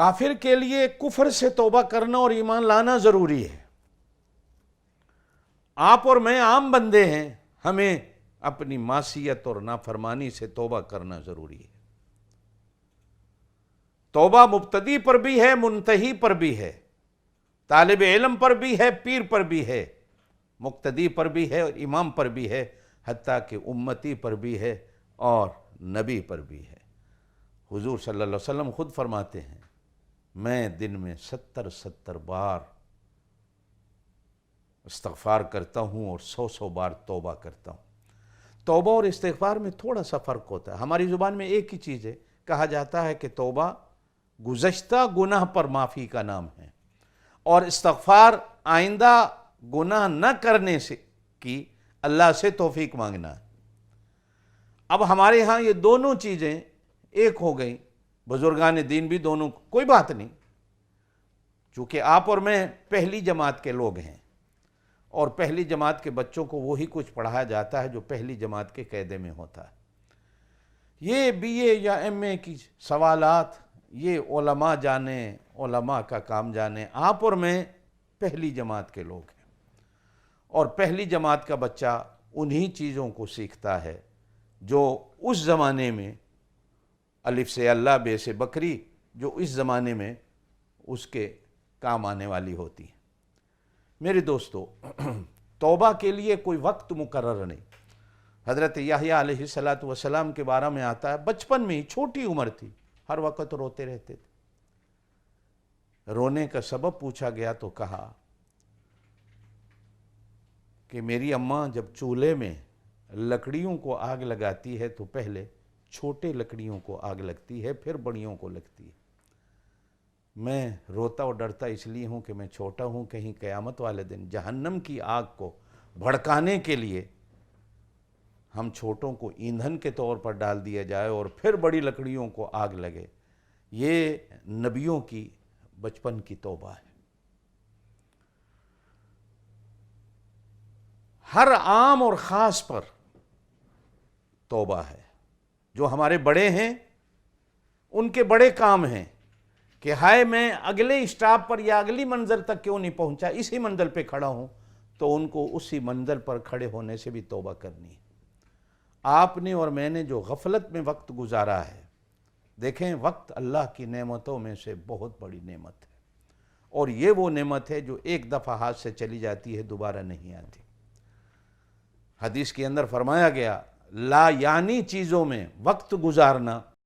کافر کے لیے کفر سے توبہ کرنا اور ایمان لانا ضروری ہے۔ آپ اور میں عام بندے ہیں، ہمیں اپنی معصیت اور نافرمانی سے توبہ کرنا ضروری ہے۔ توبہ مبتدی پر بھی ہے، منتہی پر بھی ہے، طالب علم پر بھی ہے، پیر پر بھی ہے، مقتدی پر بھی ہے اور امام پر بھی ہے، حتیٰ کہ امتی پر بھی ہے اور نبی پر بھی ہے۔ حضور صلی اللہ علیہ وسلم خود فرماتے ہیں، میں دن میں 70 بار استغفار کرتا ہوں اور 100 بار توبہ کرتا ہوں۔ توبہ اور استغفار میں تھوڑا سا فرق ہوتا ہے۔ ہماری زبان میں ایک ہی چیز ہے، کہا جاتا ہے کہ توبہ گزشتہ گناہ پر معافی کا نام ہے، اور استغفار آئندہ گناہ نہ کرنے سے کی اللہ سے توفیق مانگنا ہے۔ اب ہمارے ہاں یہ دونوں چیزیں ایک ہو گئیں، بزرگان دین بھی دونوں، کوئی بات نہیں، چونکہ آپ اور میں پہلی جماعت کے لوگ ہیں، اور پہلی جماعت کے بچوں کو وہی کچھ پڑھایا جاتا ہے جو پہلی جماعت کے قاعدے میں ہوتا ہے۔ یہ بی اے یا ایم اے کی سوالات یہ علماء جانیں، علماء کا کام جانیں۔ آپ اور میں پہلی جماعت کے لوگ ہیں، اور پہلی جماعت کا بچہ انہی چیزوں کو سیکھتا ہے جو اس زمانے میں الف سے اللہ، بے سے بکری، جو اس زمانے میں اس کے کام آنے والی ہوتی ہے۔ میرے دوستو، توبہ کے لیے کوئی وقت مقرر نہیں۔ حضرت یحییٰ علیہ السلام کے بارے میں آتا ہے، بچپن میں ہی، چھوٹی عمر تھی، ہر وقت روتے رہتے تھے۔ رونے کا سبب پوچھا گیا تو کہا کہ میری اماں جب چولہے میں لکڑیوں کو آگ لگاتی ہے تو پہلے چھوٹے لکڑیوں کو آگ لگتی ہے، پھر بڑیوں کو لگتی ہے۔ میں روتا اور ڈرتا اس لیے ہوں کہ میں چھوٹا ہوں، کہیں قیامت والے دن جہنم کی آگ کو بھڑکانے کے لیے ہم چھوٹوں کو ایندھن کے طور پر ڈال دیا جائے اور پھر بڑی لکڑیوں کو آگ لگے۔ یہ نبیوں کی بچپن کی توبہ ہے۔ ہر عام اور خاص پر توبہ ہے۔ جو ہمارے بڑے ہیں ان کے بڑے کام ہیں کہ ہائے میں اگلے اسٹاپ پر یا اگلی منزل تک کیوں نہیں پہنچا، اسی منزل پہ کھڑا ہوں، تو ان کو اسی منزل پر کھڑے ہونے سے بھی توبہ کرنی ہے۔ آپ نے اور میں نے جو غفلت میں وقت گزارا ہے، دیکھیں وقت اللہ کی نعمتوں میں سے بہت بڑی نعمت ہے، اور یہ وہ نعمت ہے جو ایک دفعہ ہاتھ سے چلی جاتی ہے، دوبارہ نہیں آتی۔ حدیث کے اندر فرمایا گیا، لا یعنی چیزوں میں وقت گزارنا